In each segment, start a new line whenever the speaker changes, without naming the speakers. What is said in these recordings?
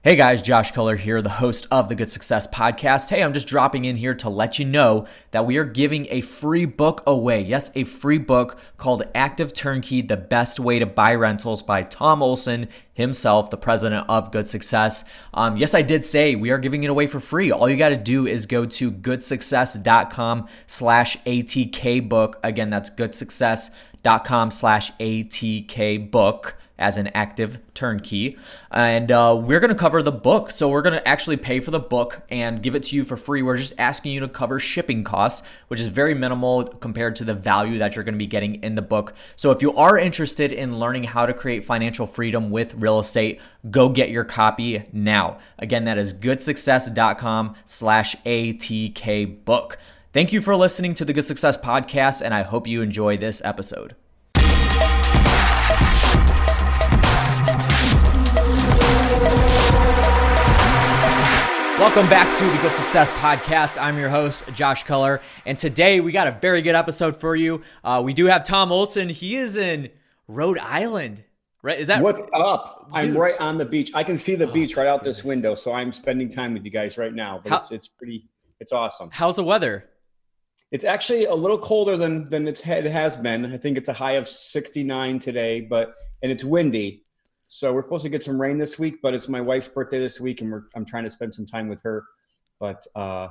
Hey guys, Josh Culler here, the host of the Good Success Podcast. Hey, I'm just dropping in here to let you know that we are giving a free book away. Yes, a free book called Active Turnkey, The Best Way to Buy Rentals by Tom Olson himself, the president of Good Success. Yes, I did say we are giving it away for free. All you got to do is go to goodsuccess.com/ATKbook. Again, that's goodsuccess.com/ATKbook. as an active turnkey. And we're going to cover the book. So we're going to actually pay for the book and give it to you for free. We're just asking you to cover shipping costs, which is very minimal compared to the value that you're going to be getting in the book. So if you are interested in learning how to create financial freedom with real estate, go get your copy now. Again, that is goodsuccess.com/ATKbook. Thank you for listening to the Good Success Podcast, and I hope you enjoy this episode. Welcome back to the Good Success Podcast. I'm your host, Josh Culler, and today we got a very good episode for you. We do have Tom Olson. He is in Rhode Island, right? Is that
what's up? Dude. I'm right on the beach. I can see the beach right out this window, so I'm spending time with you guys right now. But it's awesome.
How's the weather?
It's actually a little colder than it has been. I think it's a high of 69 today, and it's windy. So we're supposed to get some rain this week, but it's my wife's birthday this week, and I'm trying to spend some time with her. But I'm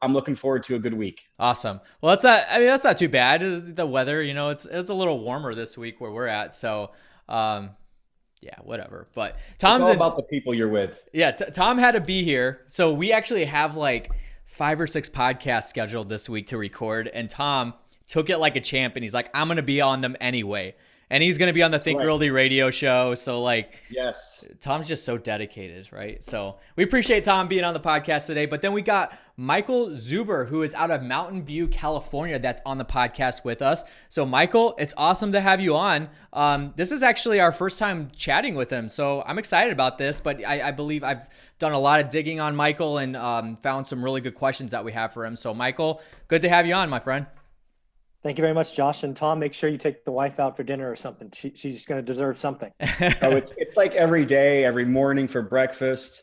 looking forward to a good week.
Awesome. Well, that's not too bad. The weather, it's a little warmer this week where we're at. So, yeah, whatever. But Tom's
all about the people you're with.
Yeah, Tom had to be here, so we actually have like 5 or 6 podcasts scheduled this week to record, and Tom took it like a champ, and he's like, "I'm gonna be on them anyway." And he's going to be on the Think Realty radio show. So
yes,
Tom's just so dedicated, right? So we appreciate Tom being on the podcast today. But then we got Michael Zuber, who is out of Mountain View, California, that's on the podcast with us. So Michael, it's awesome to have you on. This is actually our first time chatting with him. So I'm excited about this, but I believe I've done a lot of digging on Michael and found some really good questions that we have for him. So Michael, good to have you on, my friend.
Thank you very much, Josh. And Tom, make sure you take the wife out for dinner or something. She's going to deserve something.
It's like every day, every morning for breakfast.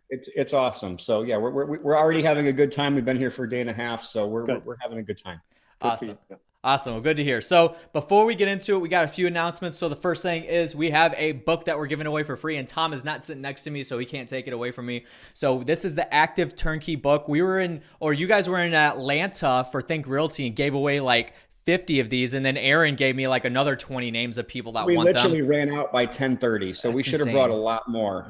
It's awesome. So yeah, we're already having a good time. We've been here for a day and a half, so we're having a good time.
Awesome. Awesome. Well, good to hear. So before we get into it, we got a few announcements. So the first thing is we have a book that we're giving away for free, and Tom is not sitting next to me, so he can't take it away from me. So this is the Active Turnkey book. You guys were in Atlanta for Think Realty and gave away like 50 of these, and then Aaron gave me like another 20 names of people that want them.
We literally ran out by 10:30, so we should have brought a lot more.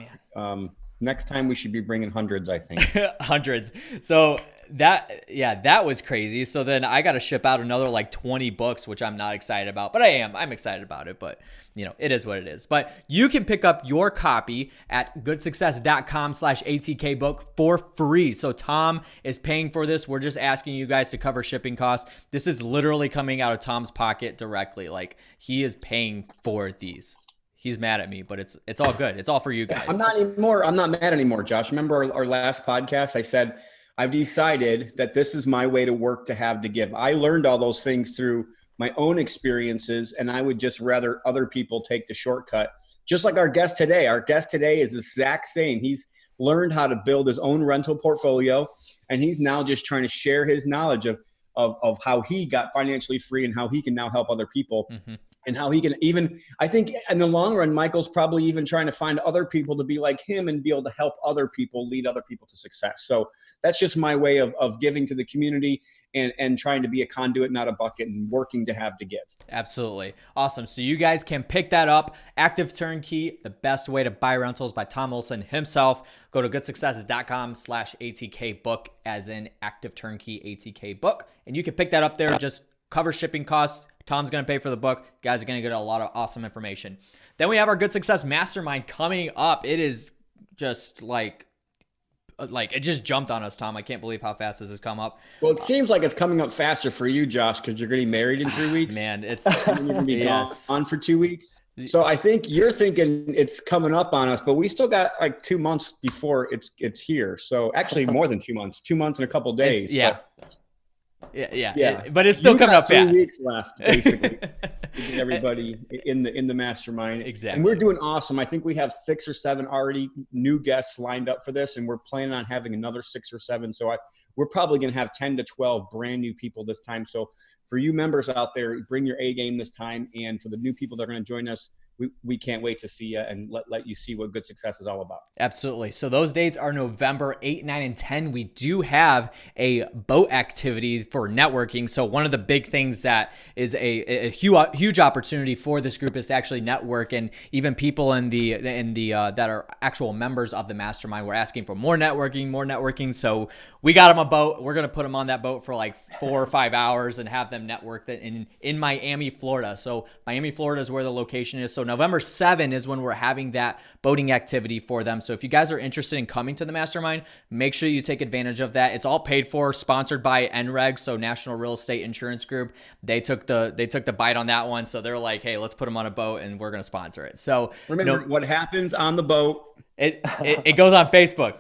Next time we should be bringing hundreds, I think.
Hundreds. So that was crazy. So then I got to ship out another like 20 books, which I'm not excited about, but I'm excited about it, but it is what it is. But you can pick up your copy at goodsuccess.com/ATKbook for free. So Tom is paying for this. We're just asking you guys to cover shipping costs. This is literally coming out of Tom's pocket directly. Like he is paying for these. He's mad at me, but it's all good. It's all for you guys.
I'm not mad anymore, Josh. Remember our last podcast? I said, I've decided that this is my way to work, to have, to give. I learned all those things through my own experiences, and I would just rather other people take the shortcut. Just like our guest today. Our guest today is the exact same. He's learned how to build his own rental portfolio, and he's now just trying to share his knowledge of how he got financially free and how he can now help other people. Mm-hmm. And how he can I think in the long run, Michael's probably even trying to find other people to be like him and be able to help other people, lead other people to success. So that's just my way of giving to the community and trying to be a conduit, not a bucket, and working to have to give.
Absolutely. Awesome. So you guys can pick that up. Active Turnkey, The Best Way to Buy Rentals by Tom Olson himself. Go to goodsuccess.com/ATKbook as in Active Turnkey ATK book. And you can pick that up there. Just cover shipping costs. Tom's going to pay for the book. You guys are going to get a lot of awesome information. Then we have our Good Success Mastermind coming up. It is just like it just jumped on us, Tom. I can't believe how fast this has come up.
Well, it seems like it's coming up faster for you, Josh, because you're getting married in 3 weeks.
Man, it's
you're going to be gone for 2 weeks. So I think you're thinking it's coming up on us, but we still got like 2 months before it's here. So actually more than 2 months, 2 months and a couple days.
Yeah. Yeah. But it's still coming up fast.
3 weeks left, basically. To get everybody in the mastermind.
Exactly.
And we're doing awesome. I think we have 6 or 7 already new guests lined up for this, and we're planning on having another 6 or 7. So we're probably going to have 10 to 12 brand new people this time. So for you members out there, bring your A game this time. And for the new people that are going to join us, we can't wait to see you and let you see what good success is all about.
Absolutely. So those dates are November 8, 9, and 10. We do have a boat activity for networking. So one of the big things that is a huge opportunity for this group is to actually network, and even people in the that are actual members of the mastermind. We're asking for more networking. So we got them a boat. We're going to put them on that boat for like 4 or 5 hours and have them network in Miami, Florida. So Miami, Florida is where the location is. So November 7 is when we're having that boating activity for them. So if you guys are interested in coming to the mastermind, make sure you take advantage of that. It's all paid for, sponsored by NREG, so National Real Estate Insurance Group. They took the bite on that one. So they're like, hey, let's put them on a boat and we're going to sponsor it. So
remember what happens on the boat.
It goes on Facebook.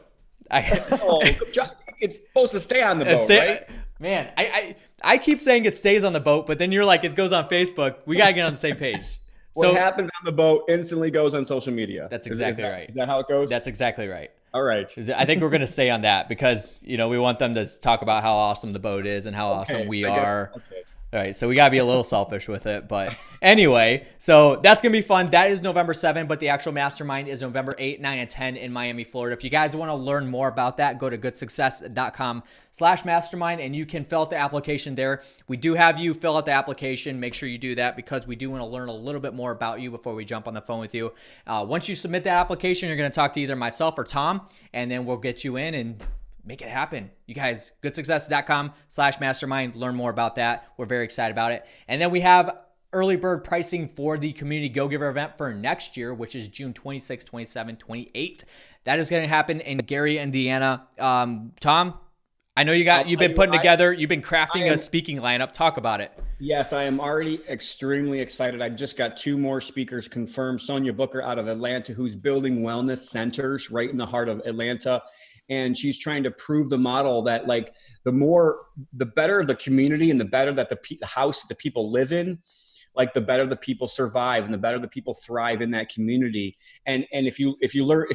It's supposed to stay on the boat, right?
Man, I keep saying it stays on the boat, but then you're like, it goes on Facebook. We got to get on the same page.
What happens on the boat instantly goes on social media.
That's exactly right.
Is that how it goes?
That's exactly right.
All right.
I think we're going to stay on that because, we want them to talk about how awesome the boat is and how awesome we are. Okay. All right. So we got to be a little selfish with it. But anyway, so that's going to be fun. That is November 7, but the actual mastermind is November 8, 9, and 10 in Miami, Florida. If you guys want to learn more about that, go to goodsuccess.com/mastermind and you can fill out the application there. We do have you fill out the application. Make sure you do that because we do want to learn a little bit more about you before we jump on the phone with you. Once you submit that application, you're going to talk to either myself or Tom, and then we'll get you in and make it happen. You guys, goodsuccess.com/mastermind. Learn more about that. We're very excited about it. And then we have early bird pricing for the Community Go-Giver event for next year, which is June 26, 27, 28. That is going to happen in Gary, Indiana. Tom, I know you've been putting together, you've been crafting a speaking lineup. Talk about it.
Yes, I am already extremely excited. I've just got 2 more speakers confirmed. Sonia Booker out of Atlanta, who's building wellness centers right in the heart of Atlanta. And she's trying to prove the model that like the better the community and the better that the house that the people live in, like the better the people survive and the better the people thrive in that community. And if you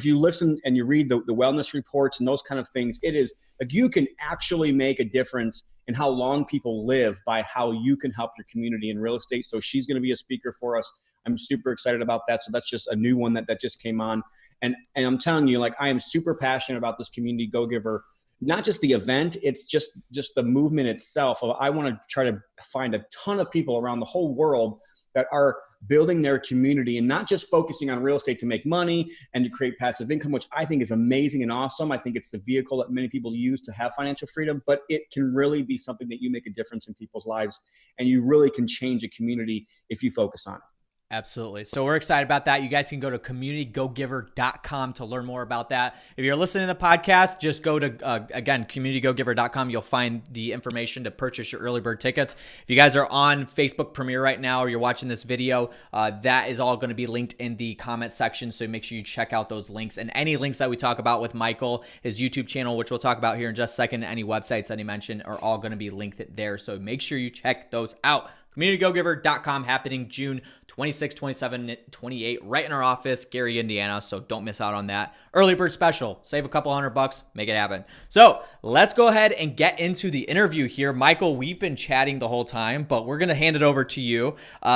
listen and you read the wellness reports and those kind of things, it is like you can actually make a difference in how long people live by how you can help your community in real estate. So she's going to be a speaker for us. I'm super excited about that. So that's just a new one that just came on. And I'm telling you, like, I am super passionate about this Community Go-Giver, not just the event, it's just the movement itself. I want to try to find a ton of people around the whole world that are building their community and not just focusing on real estate to make money and to create passive income, which I think is amazing and awesome. I think it's the vehicle that many people use to have financial freedom, but it can really be something that you make a difference in people's lives and you really can change a community if you focus on it.
Absolutely. So we're excited about that. You guys can go to communitygogiver.com to learn more about that. If you're listening to the podcast, just go to, again, communitygogiver.com. You'll find the information to purchase your early bird tickets. If you guys are on Facebook Premiere right now or you're watching this video, that is all going to be linked in the comment section. So make sure you check out those links and any links that we talk about with Michael, his YouTube channel, which we'll talk about here in just a second. Any websites that he mentioned are all going to be linked there. So make sure you check those out. CommunityGoGiver.com, happening June 26, 27, 28, right in our office, Gary, Indiana. So don't miss out on that. Early bird special. Save a couple $100, make it happen. So let's go ahead and get into the interview here. Michael, we've been chatting the whole time, but we're going to hand it over to you.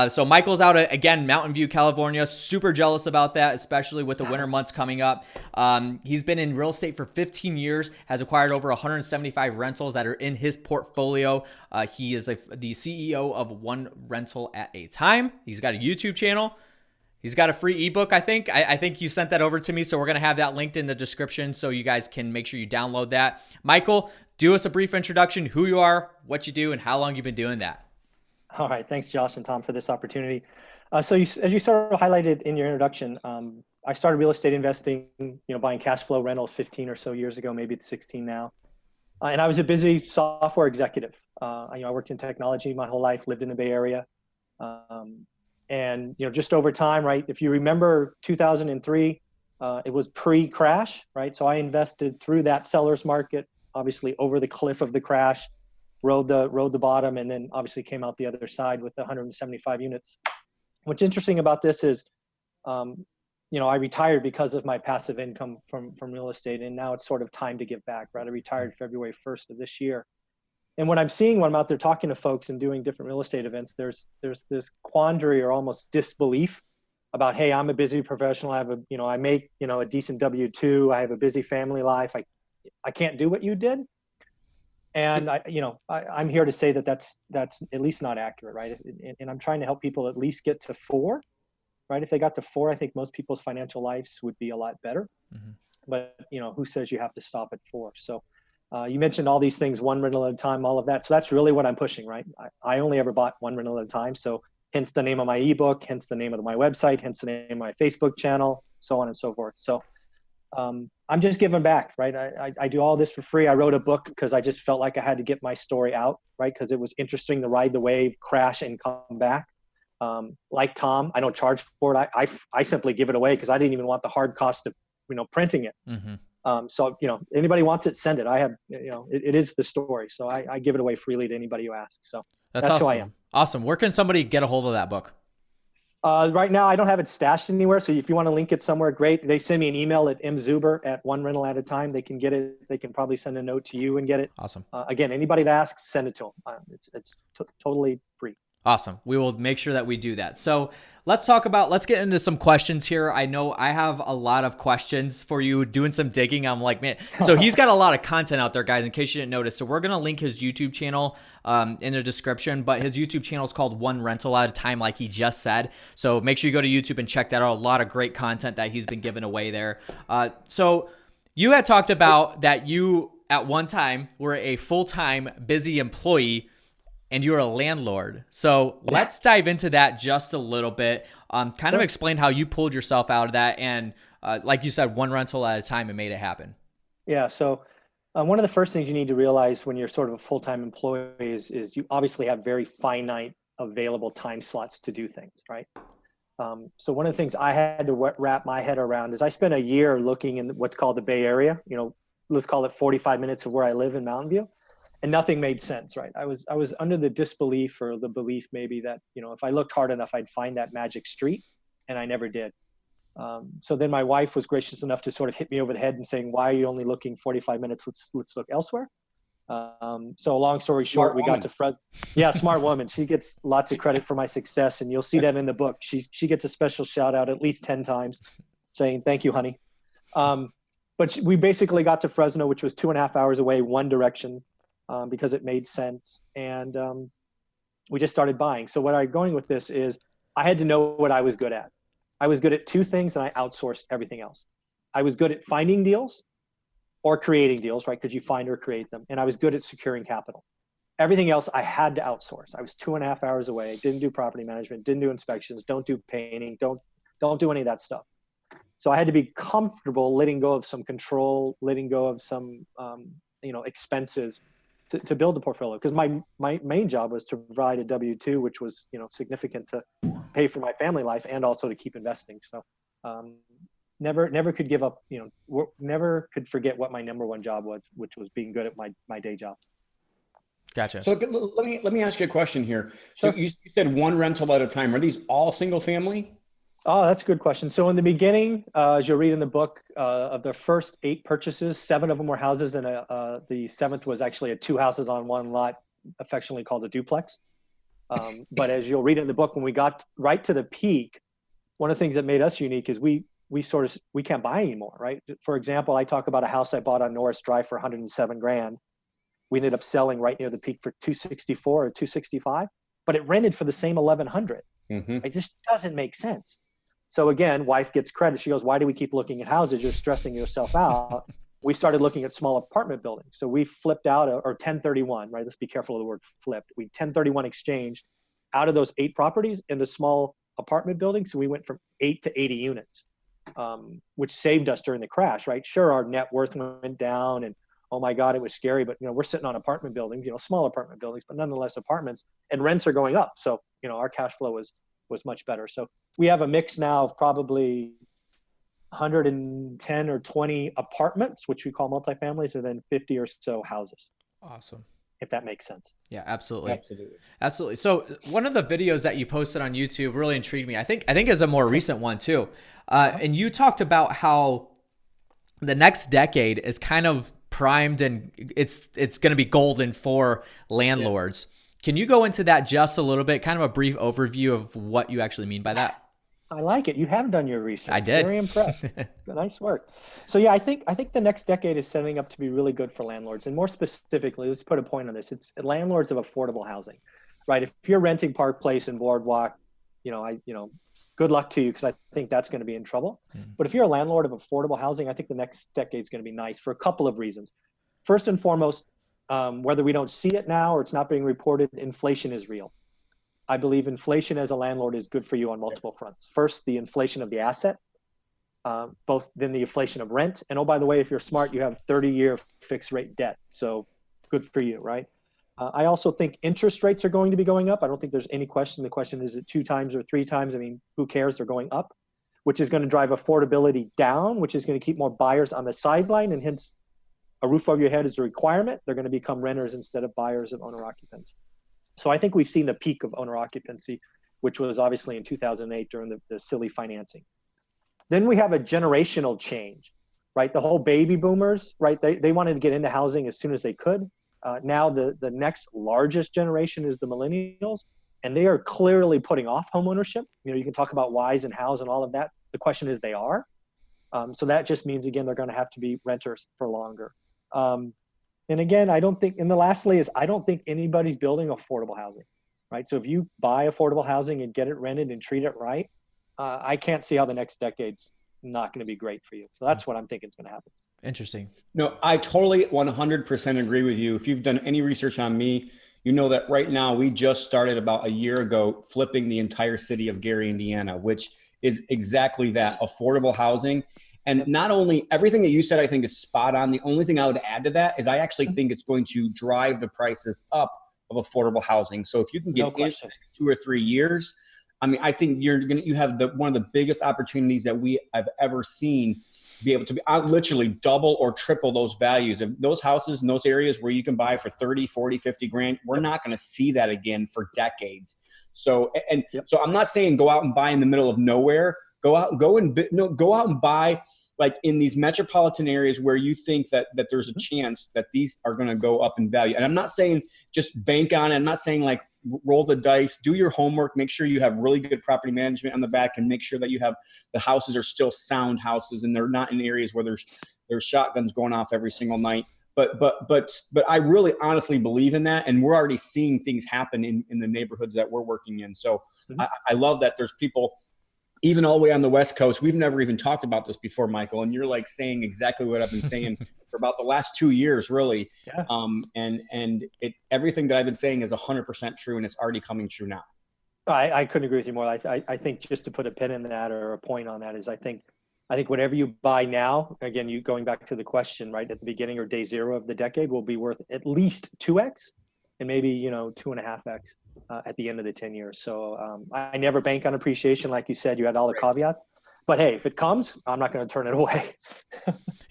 So Michael's out at, again, Mountain View, California. Super jealous about that, especially with the winter months coming up. He's been in real estate for 15 years, has acquired over 175 rentals that are in his portfolio. He is the CEO of One Rental at a Time. He's got a YouTube channel. He's got a free ebook, I think. I think you sent that over to me, so we're going to have that linked in the description so you guys can make sure you download that. Michael, do us a brief introduction, who you are, what you do, and how long you've been doing that.
All right. Thanks, Josh and Tom, for this opportunity. As you sort of highlighted in your introduction, I started real estate investing, buying cash flow rentals 15 or so years ago, maybe it's 16 now. And I was a busy software executive. I worked in technology my whole life, lived in the Bay Area. And just over time, right? If you remember 2003, it was pre-crash, right? So I invested through that seller's market, obviously over the cliff of the crash. rode the bottom, and then obviously came out the other side with the 175 units. What's interesting about this is, I retired because of my passive income from real estate, and now it's sort of time to give back, right? I retired February 1st of this year. And what I'm seeing when I'm out there talking to folks and doing different real estate events, there's this quandary or almost disbelief about, hey, I'm a busy professional. I have I make, a decent W-2. I have a busy family life. I can't do what you did. And I'm here to say that that's at least not accurate, right? And I'm trying to help people at least get to 4, right? If they got to 4, I think most people's financial lives would be a lot better. Mm-hmm. But who says you have to stop at 4? So you mentioned all these things, one rental at a time, all of that. So that's really what I'm pushing, right? I only ever bought one rental at a time. So hence the name of my ebook, hence the name of my website, hence the name of my Facebook channel, so on and so forth. So I'm just giving back, right? I do all this for free. I wrote a book because I just felt like I had to get my story out, right? Because it was interesting to ride the wave, crash, and come back. Like Tom, I don't charge for it. I simply give it away because I didn't even want the hard cost of printing it. Mm-hmm. So anybody wants it, send it. I have it is the story, so I give it away freely to anybody who asks. So that's
awesome.
Who I am.
Awesome. Where can somebody get a hold of that book?
Right now, I don't have it stashed anywhere. So if you want to link it somewhere, great. They send me an email at mzuber@onerental@a-time. They can get it. They can probably send a note to you and get it.
Awesome.
Again, anybody that asks, send it to them. It's totally free.
Awesome. We will make sure that we do that. So let's get into some questions here. I know I have a lot of questions for you, doing some digging. I'm like, man, so he's got a lot of content out there, guys, in case you didn't notice. So we're going to link his YouTube channel in the description, but his YouTube channel is called One Rental at a Time, like he just said. So make sure you go to YouTube and check that out. A lot of great content that he's been giving away there. So you had talked about that you at one time were a full-time busy employee and you're a landlord. So let's dive into that just a little bit. Kind of explain how you pulled yourself out of that. And like you said, one rental at a time and made it happen.
Yeah. So one of the first things you need to realize when you're sort of a full-time employee is you obviously have very finite available time slots to do things, right? So one of the things I had to wrap my head around is I spent a year looking in what's called the Bay Area, let's call it 45 minutes of where I live in Mountain View. And nothing made sense, right? I was under the disbelief or the belief maybe that, if I looked hard enough, I'd find that magic street, and I never did. So then my wife was gracious enough to sort of hit me over the head and saying, why are you only looking 45 minutes? Let's look elsewhere. So long story short, we got to Fred. Yeah, smart woman. She gets lots of credit for my success, and you'll see that in the book. She gets a special shout out at least 10 times saying, thank you, honey. But we basically got to Fresno, which was 2.5 hours away, one direction. Because it made sense, and we just started buying. So what I'm going with this is I had to know what I was good at. I was good at 2 things, and I outsourced everything else. I was good at finding deals or creating deals, right? Because you find or create them. And I was good at securing capital. Everything else I had to outsource. I was 2.5 hours away, didn't do property management, didn't do inspections, don't do painting, don't do any of that stuff. So I had to be comfortable letting go of some control, letting go of some expenses to build the portfolio, because my main job was to provide a W-2, which was significant to pay for my family life and also to keep investing. So never could give up, never could forget what my number one job was, which was being good at my day job.
Gotcha.
So let me ask you a question here. So you said one rental at a time. Are these all single family?
Oh, that's a good question. So in the beginning, as you'll read in the book, of the first 8 purchases, 7 of them were houses, and the 7th was actually 2 houses on one lot, affectionately called a duplex. But as you'll read in the book, when we got right to the peak, one of the things that made us unique is we can't buy anymore, right? For example, I talk about a house I bought on Norris Drive for $107,000. We ended up selling right near the peak for $264,000 or $265,000, but it rented for the same $1,100. Mm-hmm. It just doesn't make sense. So again, wife gets credit. She goes, why do we keep looking at houses? You're stressing yourself out. We started looking at small apartment buildings. So we flipped out or 1031, right? Let's be careful of the word flipped. We 1031 exchanged out of those 8 properties into small apartment buildings. So we went from 8 to 80 units, which saved us during the crash, right? Sure, our net worth went down and oh my God, it was scary. But, we're sitting on apartment buildings, small apartment buildings, but nonetheless apartments, and rents are going up. So, our cash flow was much better. So we have a mix now of probably 110 or 20 apartments, which we call multifamilies, and then 50 or so houses.
Awesome.
if that makes sense.
Yeah, absolutely.
Absolutely.
Absolutely. So one of the videos that you posted on YouTube really intrigued me. I think is a more recent one too. And you talked about how the next decade is kind of primed and it's going to be golden for landlords. Yeah. Can you go into that just a little bit, kind of a brief overview of what you actually mean by that?
I like it. You have done your research.
I did.
Very impressed. Nice work. So yeah, I think the next decade is setting up to be really good for landlords. And more specifically, let's put a point on this. It's landlords of affordable housing, right? If you're renting Park Place and Boardwalk, good luck to you, because I think that's going to be in trouble. But if you're a landlord of affordable housing, I think the next decade is going to be nice for a couple of reasons. First and foremost, whether we don't see it now or it's not being reported, inflation is real. I believe inflation as a landlord is good for you on multiple fronts. First, the inflation of the asset, both then the inflation of rent. And oh, by the way, if you're smart, you have 30-year fixed rate debt. So good for you, right? I also think interest rates are going to be going up. I don't think there's any question. The question is it 2 times or 3 times? I mean, who cares? They're going up, which is going to drive affordability down, which is going to keep more buyers on the sideline. And hence, a roof over your head is a requirement. They're going to become renters instead of buyers of owner occupants. So I think we've seen the peak of owner occupancy, which was obviously in 2008 during the silly financing. Then we have a generational change, right? The whole baby boomers, right? They wanted to get into housing as soon as they could. Now the next largest generation is the millennials, and they are clearly putting off homeownership. You can talk about whys and hows and all of that. The question is they are. So that just means, again, they're going to have to be renters for longer. And again, I don't think anybody's building affordable housing, right? So if you buy affordable housing and get it rented and treat it right, I can't see how the next decade's not going to be great for you. So that's what I'm thinking is going to happen.
Interesting.
No, I totally 100% agree with you. If you've done any research on me, you know that right now we just started about a year ago flipping the entire city of Gary, Indiana, which is exactly that, affordable housing. And not only everything that you said, I think is spot on. The only thing I would add to that is I actually think it's going to drive the prices up of affordable housing. So if you can get in 2 or 3 years, I mean, I think you have one of the biggest opportunities that I've ever seen be able to literally double or triple those values. If those houses in those areas where you can buy for 30, 40, 50 grand, we're not going to see that again for decades. So, so I'm not saying go out and buy in the middle of nowhere. Go out and buy like in these metropolitan areas where you think that there's a chance that these are going to go up in value. And I'm not saying just bank on it. I'm not saying like roll the dice, do your homework, make sure you have really good property management on the back, and make sure that you have the houses are still sound houses and they're not in areas where there's shotguns going off every single night. But I really honestly believe in that. And we're already seeing things happen in the neighborhoods that we're working in. So I love that there's people even all the way on the West Coast. We've never even talked about this before, Michael, and you're like saying exactly what I've been saying for about the last 2 years, really. Yeah. And everything that I've been saying is 100% true, and it's already coming true now.
I couldn't agree with you more. I think just to put a pin in that or a point on that is I think whatever you buy now, again, you going back to the question, right, at the beginning or day zero of the decade, will be worth at least 2x and maybe, 2.5x at the end of the 10 years. So I never bank on appreciation. Like you said, you had all the caveats, but hey, if it comes, I'm not going to turn it away.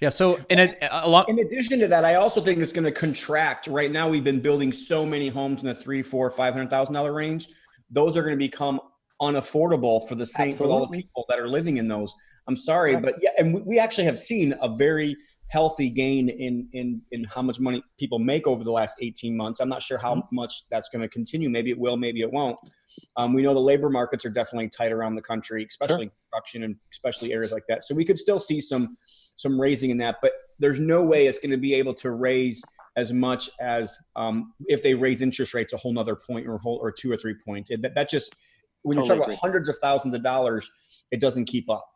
Yeah. So in
addition to that, I also think it's going to contract. Right now, we've been building so many homes in the $300,000, $400,000, $500,000 range. Those are going to become unaffordable for all the people that are living in those. I'm sorry, but yeah, and we actually have seen a very healthy gain in how much money people make over the last 18 months. I'm not sure how much that's going to continue. Maybe it will, maybe it won't. We know the labor markets are definitely tight around the country, especially construction and especially areas like that. So we could still see some raising in that, but there's no way it's going to be able to raise as much as if they raise interest rates a whole nother point or 2 or 3 points. That just, when you're talking about hundreds of thousands of dollars, it doesn't keep up.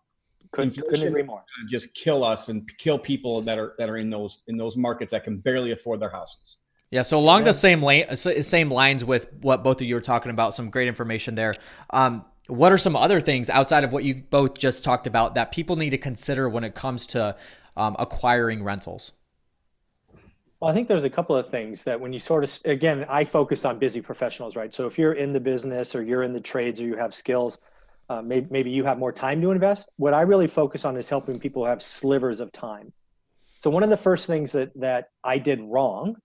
Couldn't agree more.
Just kill us and kill people that are in those markets that can barely afford their houses.
Yeah. So along the same lines with what both of you were talking about, some great information there. What are some other things outside of what you both just talked about that people need to consider when it comes to acquiring rentals?
Well, I think there's a couple of things that when you again, I focus on busy professionals, right? So if you're in the business or you're in the trades or you have skills, maybe you have more time to invest. What I really focus on is helping people have slivers of time. So one of the first things that I did wrong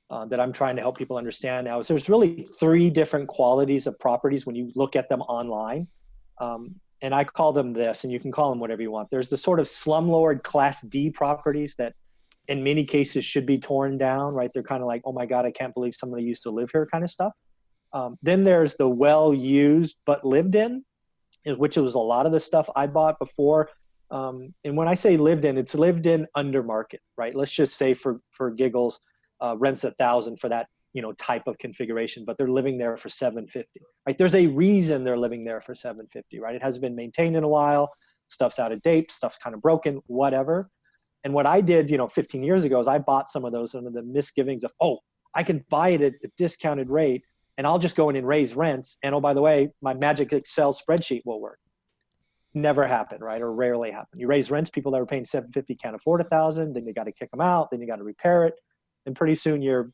that I'm trying to help people understand now is there's really three different qualities of properties when you look at them online. And I call them this, and you can call them whatever you want. There's the sort of slumlord Class D properties that in many cases should be torn down, right? They're kind of like, oh my God, I can't believe somebody used to live here kind of stuff. Then there's the well-used but lived in, which was a lot of the stuff I bought before. And when I say lived in, it's lived in under market, right? Let's just say for giggles, rents $1,000 for that, type of configuration, but they're living there for $750, right? There's a reason they're living there for $750, right? It hasn't been maintained in a while. Stuff's out of date. Stuff's kind of broken, whatever. And what I did, 15 years ago is I bought some of those under the misgivings of, oh, I can buy it at a discounted rate and I'll just go in and raise rents. And oh, by the way, my magic Excel spreadsheet will work. Never happened, right? Or rarely happened. You raise rents, people that are paying $750 can't afford $1,000. Then you got to kick them out. Then you got to repair it. And pretty soon you're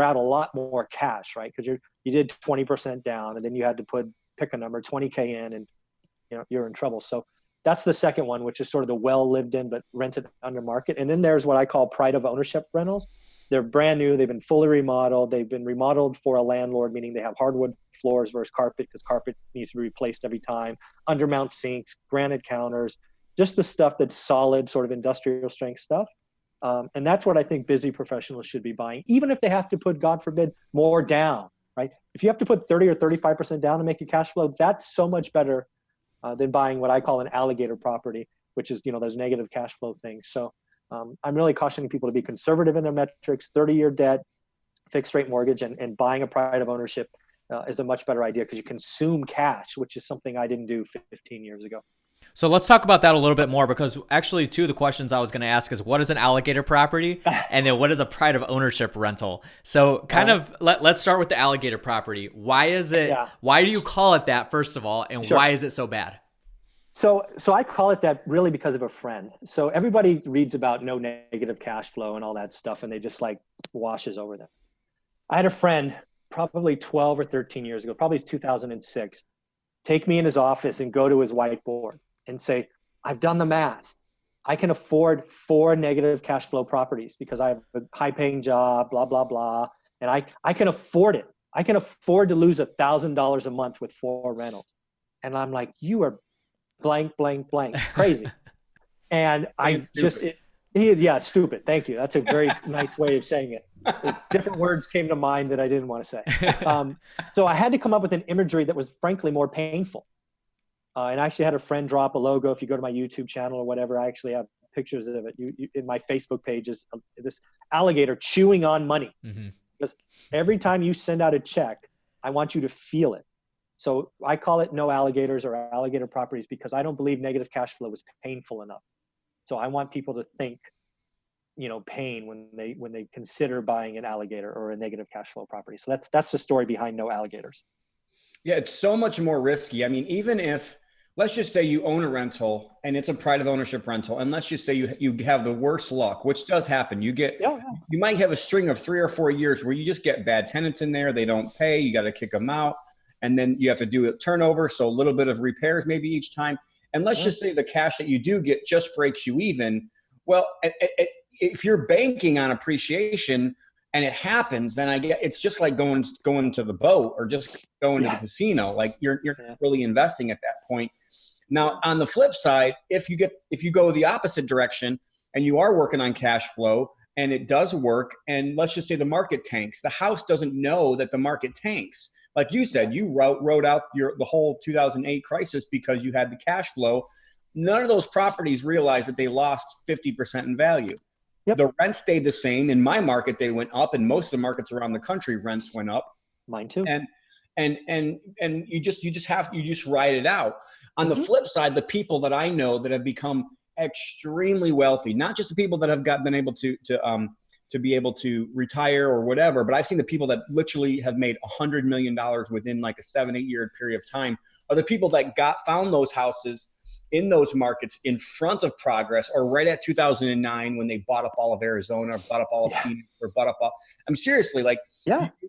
out a lot more cash, right? Because you did 20% down and then you had to pick a number, 20K in, and you're in trouble. So that's the second one, which is sort of the well lived in but rented under market. And then there's what I call pride of ownership rentals. They're brand new. They've been fully remodeled. They've been remodeled for a landlord, meaning they have hardwood floors versus carpet because carpet needs to be replaced every time. Undermount sinks, granite counters, just the stuff that's solid, sort of industrial strength stuff. And that's what I think busy professionals should be buying, even if they have to put, God forbid, more down, right? If you have to put 30 or 35% down to make your cash flow, that's so much better than buying what I call an alligator property, which is, those negative cash flow things. So I'm really cautioning people to be conservative in their metrics. 30-year debt, fixed rate mortgage, and buying a pride of ownership is a much better idea because you consume cash, which is something I didn't do 15 years ago.
So let's talk about that a little bit more, because actually two of the questions I was going to ask is, what is an alligator property? And then what is a pride of ownership rental? So let's start with the alligator property. Why is it, why do you call it that, first of all, and why is it so bad?
So I call it that really because of a friend. So everybody reads about no negative cash flow and all that stuff, and they just washes over them. I had a friend probably 12 or 13 years ago, probably 2006, take me in his office and go to his whiteboard and say, I've done the math. I can afford 4 negative cash flow properties because I have a high paying job, blah, blah, blah. And I can afford it. I can afford to lose $1,000 a month with 4 rentals. And I'm like, you are blank, blank, blank, crazy. And stupid. Thank you. That's a very nice way of saying it. Different words came to mind that I didn't want to say. So I had to come up with an imagery that was frankly more painful. And I actually had a friend drop a logo. If you go to my YouTube channel or whatever, I actually have pictures of it. In my Facebook page is this alligator chewing on money. Mm-hmm. Because every time you send out a check, I want you to feel it. So I call it no alligators or alligator properties because I don't believe negative cash flow is painful enough. So I want people to think, pain when they consider buying an alligator or a negative cash flow property. So that's the story behind no alligators.
Yeah, it's so much more risky. I mean, even if, let's just say you own a rental and it's a pride of ownership rental, and let's just say you have the worst luck, which does happen. You might have a string of 3 or 4 years where you just get bad tenants in there. They don't pay. You got to kick them out. And then you have to do a turnover. So a little bit of repairs maybe each time. And let's just say the cash that you do get just breaks you even. Well, if you're banking on appreciation and it happens, then it's just like going to the boat or just going to the casino. Like you're really investing at that point. Now, on the flip side, if you go the opposite direction and you are working on cash flow and it does work, and let's just say the market tanks, the house doesn't know that the market tanks. Like you said, you wrote out the whole 2008 crisis because you had the cash flow. None of those properties realized that they lost 50% in value. Yep. The rent stayed the same. In my market, they went up, and most of the markets around the country, rents went up.
Mine too.
And you just ride it out. On the flip side, the people that I know that have become extremely wealthy, not just the people that have been able to be able to retire or whatever, but I've seen the people that literally have made $100 million within like a 7-8 year period of time, are the people that found those houses in those markets in front of progress, or right at 2009 when they bought up all of Arizona, or bought up all of Phoenix, or bought up all. I'm seriously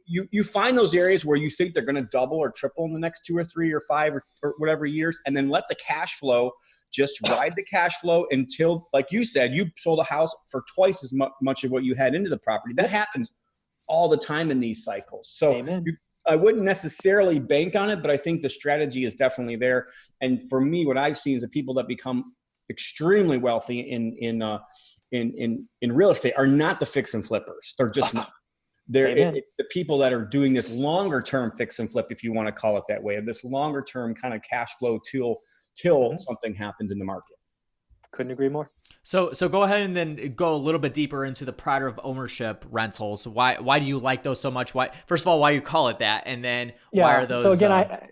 you find those areas where you think they're going to double or triple in the next 2 or 3 or 5 or whatever years, and then let the cash flow just ride the cash flow until, like you said, you sold a house for twice as much of what you had into the property. That happens all the time in these cycles. So
Amen.
I wouldn't necessarily bank on it, but I think the strategy is definitely there. And for me, what I've seen is the people that become extremely wealthy in real estate are not the fix and flippers. They're just not. It's the people that are doing this longer term fix and flip, if you want to call it that way, this longer term kind of cash flow till something happens in the market.
Couldn't agree more.
So go ahead and then go a little bit deeper into the pride of ownership rentals. Why do you like those so much? Why, first of all, why you call it that, and then why are those?
So again,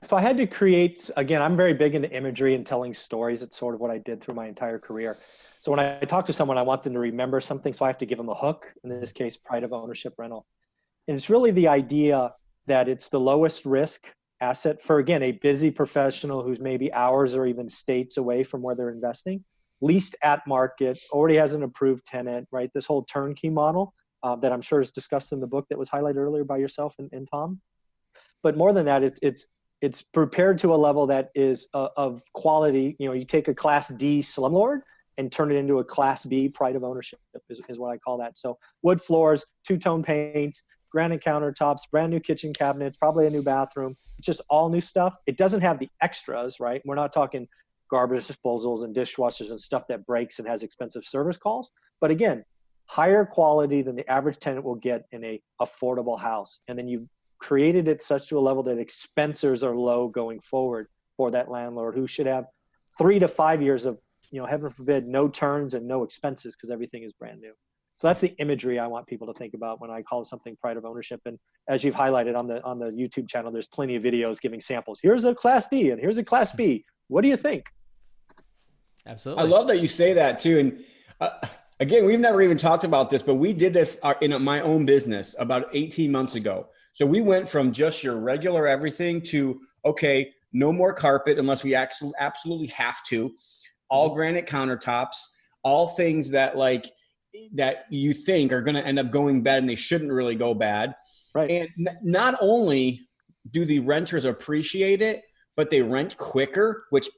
so I had to create. Again, I'm very big into imagery and telling stories. It's sort of what I did through my entire career. So when I talk to someone, I want them to remember something. So I have to give them a hook. In this case, pride of ownership rental, and it's really the idea that it's the lowest risk asset for, again, a busy professional who's maybe hours or even states away from where they're investing, leased at market, already has an approved tenant, right? This whole turnkey model that I'm sure is discussed in the book that was highlighted earlier by yourself and Tom. But more than that, it's prepared to a level that is of quality. You know, you take a Class D slumlord and turn it into a Class B pride of ownership is what I call that. So wood floors, two-tone paints, granite countertops, brand new kitchen cabinets, probably a new bathroom. It's just all new stuff. It doesn't have the extras, right? We're not talking garbage disposals and dishwashers and stuff that breaks and has expensive service calls. But again, higher quality than the average tenant will get in a affordable house. And then you've created it such to a level that expenses are low going forward for that landlord who should have 3 to 5 years of, heaven forbid, no turns and no expenses because everything is brand new. So that's the imagery I want people to think about when I call something pride of ownership. And as you've highlighted on the YouTube channel, there's plenty of videos giving samples. Here's a Class D and here's a Class B. What do you think?
Absolutely.
I love that you say that too. And again, we've never even talked about this, but we did this in my own business about 18 months ago. So we went from just your regular everything to, okay, no more carpet unless we absolutely have to, all granite countertops, all things that that you think are going to end up going bad and they shouldn't really go bad.
Right.
And not only do the renters appreciate it, but they rent quicker, which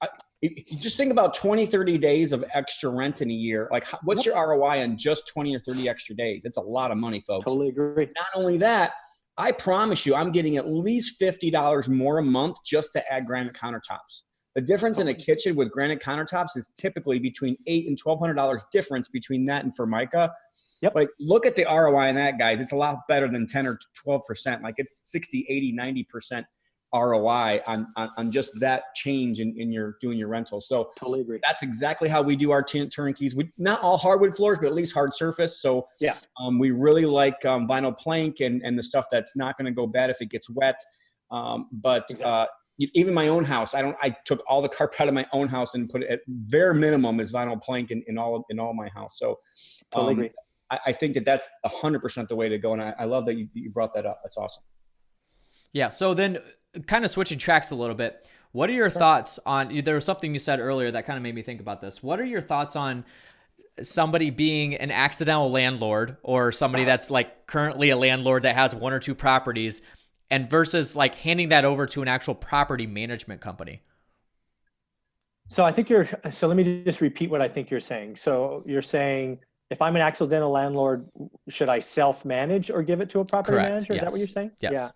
you just think about 20, 30 days of extra rent in a year. Like what's your ROI on just 20 or 30 extra days? It's a lot of money, folks.
Totally agree.
Not only that, I promise you, I'm getting at least $50 more a month just to add granite countertops. The difference in a kitchen with granite countertops is typically between $800 and $1,200 difference between that and Formica.
Yep.
Like look at the ROI on that, guys. It's a lot better than 10 or 12%. Like it's 60, 80, 90% ROI on just that change in your doing your rental. So
totally agree.
That's exactly how we do our turnkeys. We not all hardwood floors, but at least hard surface. So
yeah,
we really like vinyl plank and the stuff that's not going to go bad if it gets wet. Even my own house, I took all the carpet out of my own house and put it at bare minimum is vinyl plank in all my house. So
totally agree.
I think that's 100% the way to go. And I love that you brought that up. That's awesome.
Yeah. So then kind of switching tracks a little bit, what are your thoughts on, there was something you said earlier that kind of made me think about this. What are your thoughts on somebody being an accidental landlord or somebody that's like currently a landlord that has 1 or 2 properties and versus like handing that over to an actual property management company?
So let me just repeat what I think you're saying. So you're saying, if I'm an accidental landlord, should I self-manage or give it to a property manager? Is that what you're saying?
Yes.
Yeah.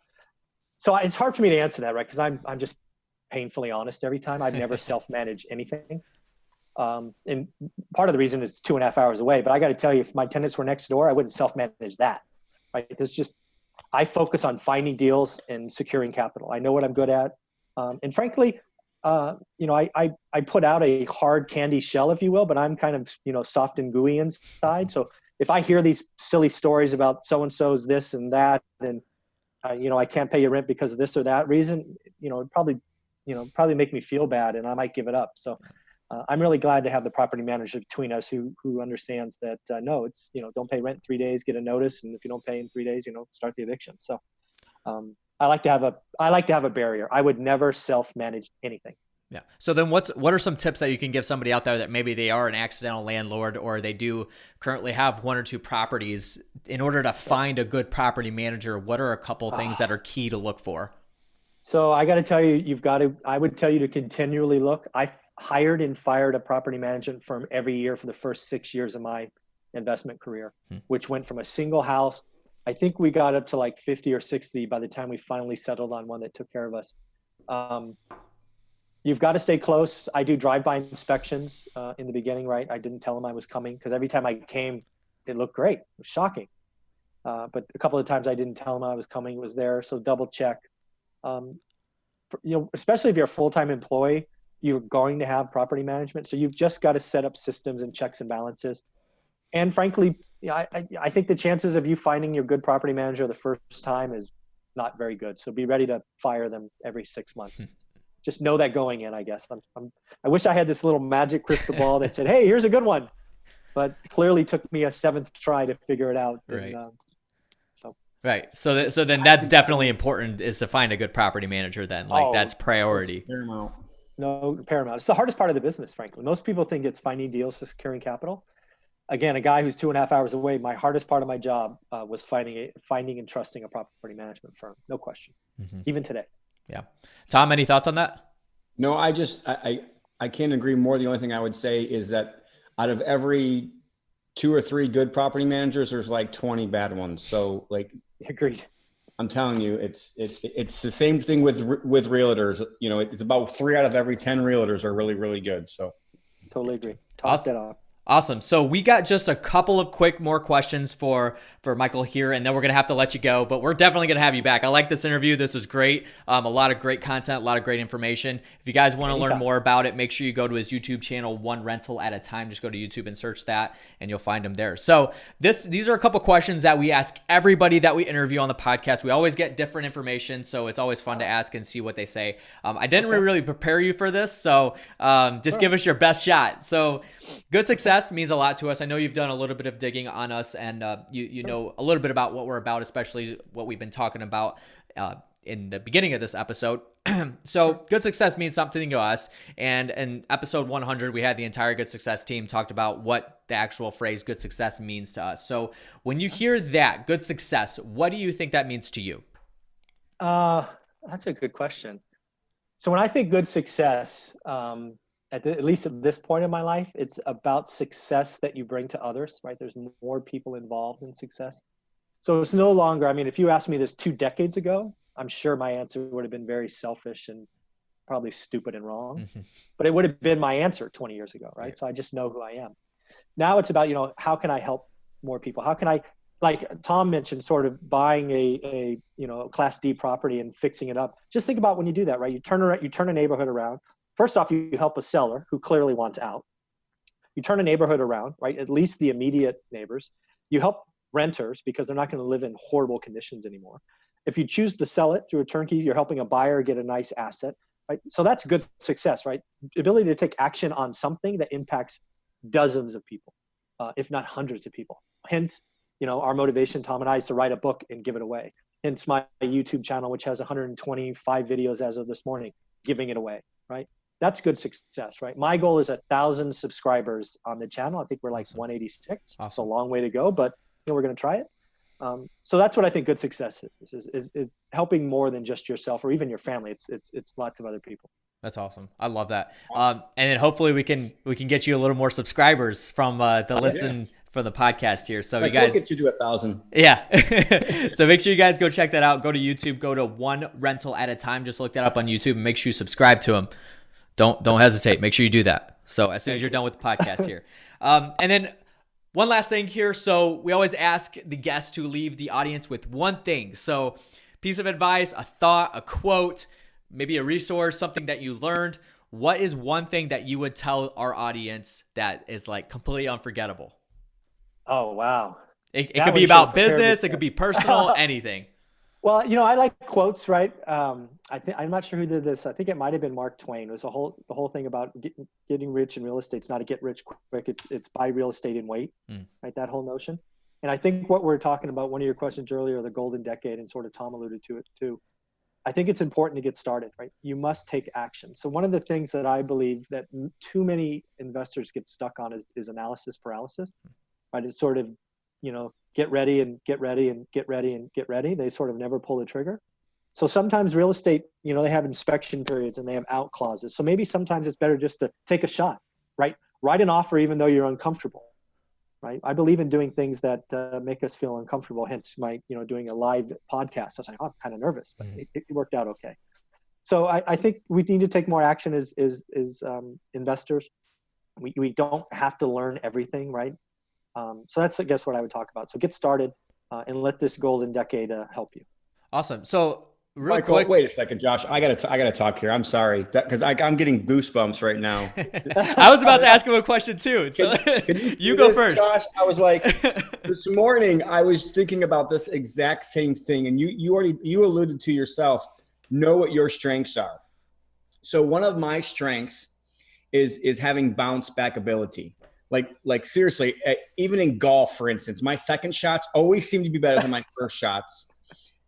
So it's hard for me to answer that, right? Because I'm just painfully honest every time. I've never self-managed anything. And part of the reason is 2.5 hours away. But I got to tell you, if my tenants were next door, I wouldn't self-manage that, right? Because I focus on finding deals and securing capital. I know what I'm good at. And frankly, I put out a hard candy shell, if you will, but I'm kind of, soft and gooey inside. So if I hear these silly stories about so-and-so's this and that, and I can't pay your rent because of this or that reason, it'd probably make me feel bad and I might give it up. So I'm really glad to have the property manager between us who understands that, no, it's, don't pay rent in 3 days, get a notice. And if you don't pay in 3 days, start the eviction. So I like to have a barrier. I would never self-manage anything.
Yeah. So then what are some tips that you can give somebody out there that maybe they are an accidental landlord or they do currently have 1 or 2 properties in order to find a good property manager? What are a couple things that are key to look for?
So I got to tell you, I would tell you to continually look. I hired and fired a property management firm every year for the first 6 years of my investment career, which went from a single house I think we got up to like 50 or 60 by the time we finally settled on one that took care of us. You've got to stay close. I do drive-by inspections in the beginning, right? I didn't tell them I was coming because every time I came, it looked great. It was shocking. But a couple of times I didn't tell them I was coming. It was there. So double check. Especially if you're a full-time employee, you're going to have property management. So you've just got to set up systems and checks and balances. And frankly, I think the chances of you finding your good property manager the first time is not very good. So be ready to fire them every 6 months. Just know that going in, I guess. I wish I had this little magic crystal ball that said, hey, here's a good one. But clearly took me a 7th try to figure it out.
Right.
And,
Right. So then that's definitely important, is to find a good property manager then. Like that's priority.
Paramount.
No, paramount. It's the hardest part of the business, frankly. Most people think it's finding deals, securing capital. Again, a guy who's 2.5 hours away, my hardest part of my job was finding and trusting a property management firm. No question. Even today.
Yeah. Tom, any thoughts on that?
No, I can't agree more. The only thing I would say is that out of every 2 or 3 good property managers, there's like 20 bad ones. So like,
agreed.
I'm telling you, it's the same thing with realtors. You know, it's about 3 out of every 10 realtors are really, really good. So
totally agree. Toss that off.
Awesome. So we got just a couple of more questions for Michael here, and then we're going to have to let you go, but we're definitely going to have you back. I like this interview. This was great. A lot of great content, a lot of great information. If you guys want to learn more about it, make sure you go to his YouTube channel, One Rental at a Time. Just go to YouTube and search that, and you'll find him there. So these are a couple questions that we ask everybody that we interview on the podcast. We always get different information, so it's always fun to ask and see what they say. I didn't really prepare you for this, so just give us your best shot. So good success means a lot to us. I know you've done a little bit of digging on us, and you know a little bit about what we're about, especially what we've been talking about in the beginning of this episode. So good success means something to us. And in episode 100, we had the entire Good Success team talked about what the actual phrase good success means to us. So when you hear that, good success, what do you think that means to you?
That's a good question. So when I think good success, at least at this point in my life, it's about success that you bring to others, right? There's more people involved in success. So it's no longer, I mean, if you asked me this 2 decades ago, I'm sure my answer would have been very selfish and probably stupid and wrong, but it would have been my answer 20 years ago, right? So I just know who I am. Now it's about, how can I help more people? How can I, like Tom mentioned, sort of buying a Class D property and fixing it up. Just think about when you do that, right? You turn a neighborhood around. First off, you help a seller who clearly wants out. You turn a neighborhood around, right? At least the immediate neighbors. You help renters because they're not going to live in horrible conditions anymore. If you choose to sell it through a turnkey, you're helping a buyer get a nice asset, right? So that's good success, right? The ability to take action on something that impacts dozens of people, if not hundreds of people. Hence, our motivation, Tom and I, is to write a book and give it away. Hence my YouTube channel, which has 125 videos as of this morning, giving it away, right? That's good success, right? My goal is 1,000 subscribers on the channel. I think we're like 186. Awesome. It's a long way to go, but we're going to try it. So that's what I think good success is helping more than just yourself or even your family. It's lots of other people.
That's awesome. I love that. And then hopefully we can get you a little more subscribers from the listen from the podcast here. So you guys
get you to 1,000.
Yeah. So make sure you guys go check that out. Go to YouTube, go to One Rental at a Time. Just look that up on YouTube and make sure you subscribe to him. Don't hesitate. Make sure you do that. So as soon as you're done with the podcast here. And then one last thing here. So we always ask the guests to leave the audience with one thing. So piece of advice, a thought, a quote, maybe a resource, something that you learned. What is one thing that you would tell our audience that is like completely unforgettable?
Oh, wow.
It could be about business. It could be personal, anything.
Well, I like quotes, right? I'm not sure who did this. I think it might've been Mark Twain. It was the whole thing about getting rich in real estate. It's not a get rich quick. It's buy real estate and wait, right? That whole notion. And I think what we're talking about, one of your questions earlier, the golden decade, and sort of Tom alluded to it too. I think it's important to get started, right? You must take action. So one of the things that I believe that too many investors get stuck on is analysis paralysis, right? It's sort of, get ready and get ready and get ready and get ready. They sort of never pull the trigger. So sometimes real estate, they have inspection periods and they have out clauses. So maybe sometimes it's better just to take a shot, right? Write an offer even though you're uncomfortable, right? I believe in doing things that make us feel uncomfortable. Hence my, doing a live podcast. I was like, oh, I'm kind of nervous, but it worked out okay. So I think we need to take more action as investors. We don't have to learn everything, right? So that's, I guess, what I would talk about. So get started and let this golden decade help you.
Awesome. So real
Michael,
quick,
wait a second, Josh. I gotta talk here. I'm sorry because I'm getting goosebumps right now.
I was about to ask him a question too. So
Can
you go
this,
first.
Josh, I was like, this morning I was thinking about this exact same thing, and you alluded to yourself. Know what your strengths are. So one of my strengths is having bounce back ability. Like seriously, even in golf, for instance, my second shots always seem to be better than my first shots.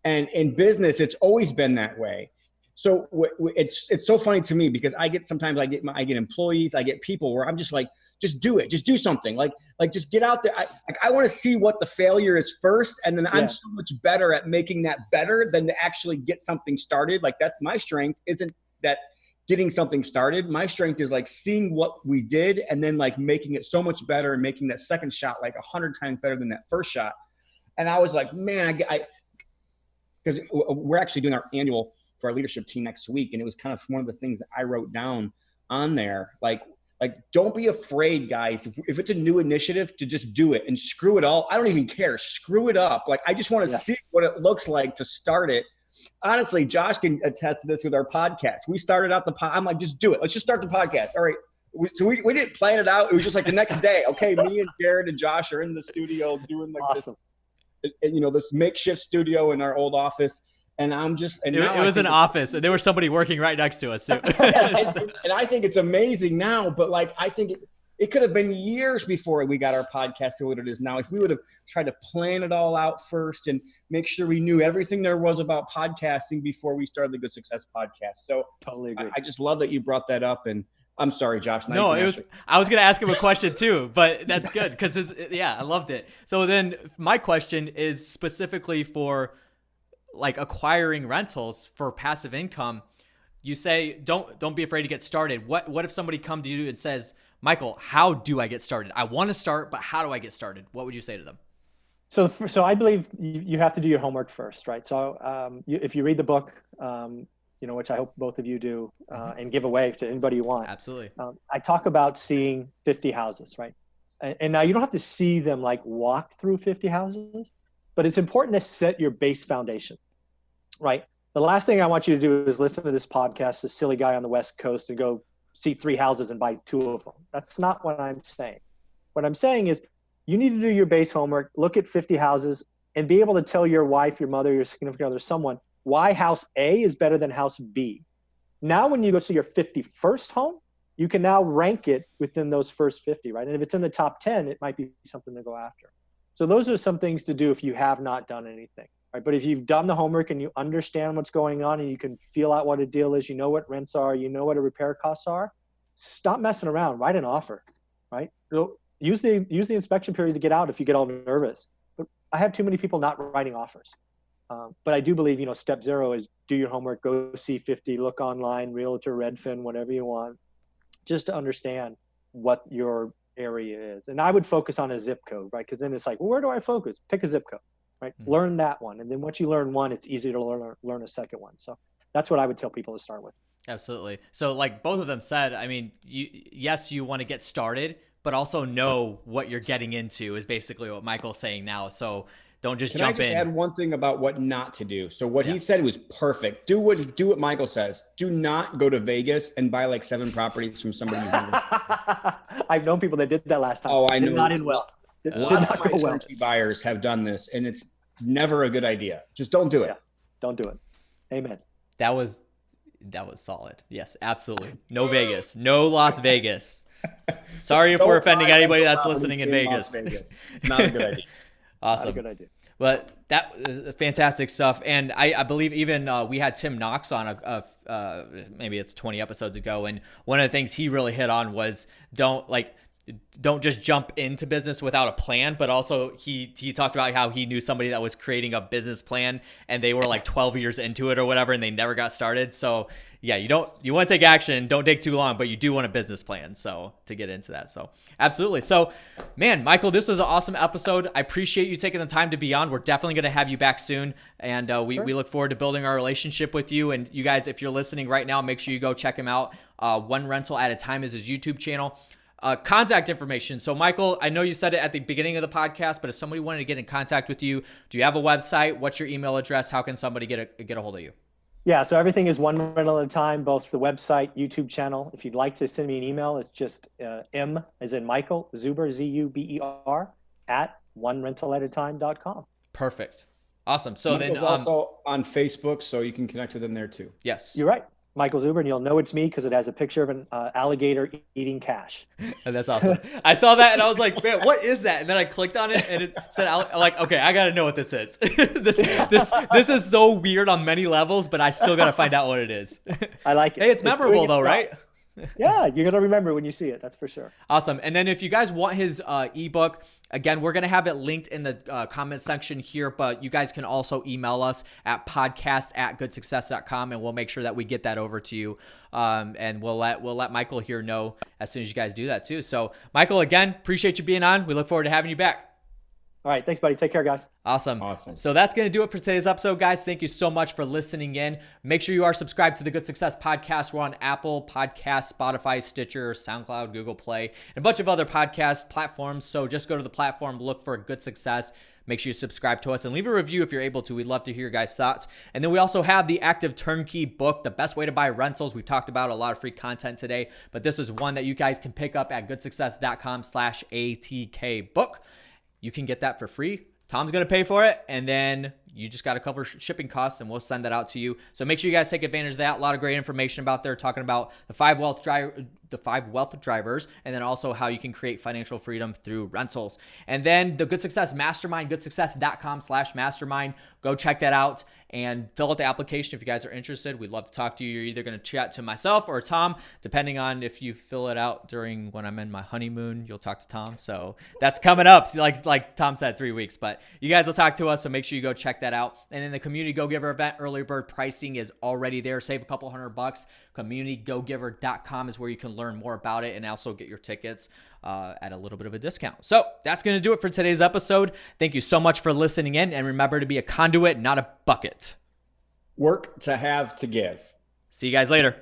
And in business, it's always been that way. So it's so funny to me because I get employees, I get people where I'm just like, just do it, just do something, like just get out there. I want to see what the failure is first, and then I'm so much better at making that better than to actually get something started. Like that's my strength. Isn't that getting something started? My strength is like seeing what we did and then like making it so much better and making that second shot like 100 times better than that first shot. And I was like, man, because we're actually doing our annual for our leadership team next week. And it was kind of one of the things that I wrote down on there. Like don't be afraid, guys. If it's a new initiative, to just do it and screw it all. I don't even care. Screw it up. Like, I just want to see what it looks like to start it. Honestly, Josh can attest to this with our podcast. We started out I'm like, just do it. Let's just start the podcast. All right. So we didn't plan it out. It was just like the next day. Okay. Me and Jared and Josh are in the studio doing like
awesome.
this makeshift studio in our old office. And I'm just, and
it was an office, and there was somebody working right next to us too.
and I think it's amazing now, but like, I think it could have been years before we got our podcast to what it is now. If we would have tried to plan it all out first and make sure we knew everything there was about podcasting before we started the Good Success podcast. So
totally agree.
I just love that you brought that up. And I'm sorry, Josh.
No, I was going to ask him a question too, but that's good because I loved it. So then my question is specifically for like acquiring rentals for passive income. You say, don't be afraid to get started. What if somebody come to you and says, Michael, how do I get started? I want to start, but how do I get started? What would you say to them?
So I believe you have to do your homework first, right? So if you read the book, which I hope both of you do, and give away to anybody you want.
Absolutely.
I talk about seeing 50 houses, right? And now you don't have to see them like walk through 50 houses, but it's important to set your base foundation, right? The last thing I want you to do is listen to this podcast, this silly guy on the West Coast, and go see 3 houses and buy 2 of them. That's not what I'm saying. What I'm saying is you need to do your base homework, look at 50 houses, and be able to tell your wife, your mother, your significant other, someone, why house A is better than house B. Now, when you go see your 51st home, you can now rank it within those first 50, right? And if it's in the top 10, it might be something to go after. So those are some things to do if you have not done anything, right? But if you've done the homework and you understand what's going on and you can feel out what a deal is, you know what rents are, you know what a repair costs are, stop messing around, write an offer, right? Use the inspection period to get out if you get all nervous. But I have too many people not writing offers. But I do believe, step 0 is do your homework, go see 50, look online, Realtor, Redfin, whatever you want, just to understand what your area is. And I would focus on a zip code, right? Because then it's like, well, where do I focus? Pick a zip code, right? Mm-hmm. Learn that one. And then once you learn one, it's easier to learn a second one. So that's what I would tell people to start with.
Absolutely. So like both of them said, I mean, yes, you want to get started, but also know what you're getting into is basically what Michael's saying now. So don't just jump in.
Can I just add one thing about what not to do? So what he said was perfect. Do what Michael says. Do not go to Vegas and buy like 7 properties from somebody.
I've known people that did that last time.
Oh, I know.
Did not end well.
Lots of my turnkey buyers have done this, and it's never a good idea. Just don't do it.
Yeah, don't do it. Amen.
That was solid. Yes, absolutely. No Vegas. No Las Vegas. Sorry if we're offending anybody that's listening in Vegas.
It's not a good idea.
Awesome.
Not a good idea.
But that is fantastic stuff. And I believe even we had Tim Knox on maybe it's 20 episodes ago. And one of the things he really hit on was don't just jump into business without a plan, but also he talked about how he knew somebody that was creating a business plan and they were like 12 years into it or whatever and they never got started. So yeah, you want to take action, don't take too long, but you do want a business plan. So to get into that. So absolutely. So man, Michael, this was an awesome episode. I appreciate you taking the time to be on. We're definitely going to have you back soon. And we look forward to building our relationship with you. And you guys, if you're listening right now, make sure you go check him out. One Rental at a Time is his YouTube channel. Contact information. So Michael, I know you said it at the beginning of the podcast, but if somebody wanted to get in contact with you, do you have a website? What's your email address? How can somebody get a hold of you?
Yeah, so everything is One Rental at a Time, both the website, YouTube channel. If you'd like to send me an email, it's just M as in Michael, Zuber, Zuber, at onerentalatatime.com.
Perfect. Awesome. So
Michael's
then
also on Facebook, so you can connect with them there too.
Yes.
You're right. Michael Zuber, and you'll know it's me because it has a picture of an alligator eating cash.
That's awesome. I saw that and I was like, man, what is that? And then I clicked on it and it said, I'm like, okay, I got to know what this is. This is so weird on many levels, but I still got to find out what it is.
I like it.
Hey, it's memorable though, right?
Yeah, you're going to remember when you see it. That's for sure.
Awesome. And then if you guys want his ebook, again, we're going to have it linked in the comment section here, but you guys can also email us at podcast@goodsuccess.com and we'll make sure that we get that over to you. And we'll let Michael here know as soon as you guys do that too. So Michael, again, appreciate you being on. We look forward to having you back.
All right. Thanks, buddy. Take care, guys.
Awesome. So that's going to do it for today's episode, guys. Thank you so much for listening in. Make sure you are subscribed to the Good Success Podcast. We're on Apple Podcasts, Spotify, Stitcher, SoundCloud, Google Play, and a bunch of other podcast platforms. So just go to the platform, look for Good Success. Make sure you subscribe to us and leave a review if you're able to. We'd love to hear your guys' thoughts. And then we also have the Active Turnkey book, The Best Way to Buy Rentals. We've talked about a lot of free content today, but this is one that you guys can pick up at goodsuccess.com/ATK book. You can get that for free. Tom's going to pay for it, and then you just got to cover shipping costs, and we'll send that out to you. So make sure you guys take advantage of that. A lot of great information about there, talking about the five wealth drivers, and then also how you can create financial freedom through rentals. And then the Good Success Mastermind, goodsuccess.com/mastermind. Go check that out and fill out the application if you guys are interested. We'd love to talk to you. You're either going to chat to myself or Tom, depending on if you fill it out during when I'm in my honeymoon, you'll talk to Tom. So that's coming up, like Tom said, 3 weeks, but you guys will talk to us. So make sure you go check that out. And then the Community Go Giver event, early bird pricing is already there. Save a couple $100. CommunityGoGiver.com is where you can learn more about it and also get your tickets at a little bit of a discount. So that's going to do it for today's episode. Thank you so much for listening in, and remember to be a conduit, not a bucket.
Work to have to give.
See you guys later.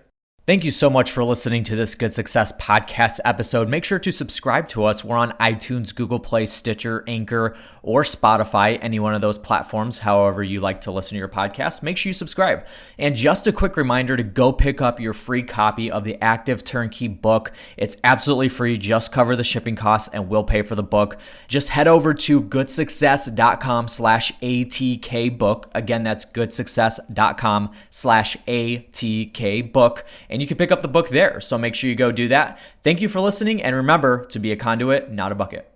Thank you so much for listening to this Good Success Podcast episode. Make sure to subscribe to us. We're on iTunes, Google Play, Stitcher, Anchor, or Spotify, any one of those platforms, however you like to listen to your podcast. Make sure you subscribe. And just a quick reminder to go pick up your free copy of the Active Turnkey book. It's absolutely free. Just cover the shipping costs and we'll pay for the book. Just head over to goodsuccess.com/ATK book. Again, that's goodsuccess.com/ATK book. And you can pick up the book there. So make sure you go do that. Thank you for listening. And remember to be a conduit, not a bucket.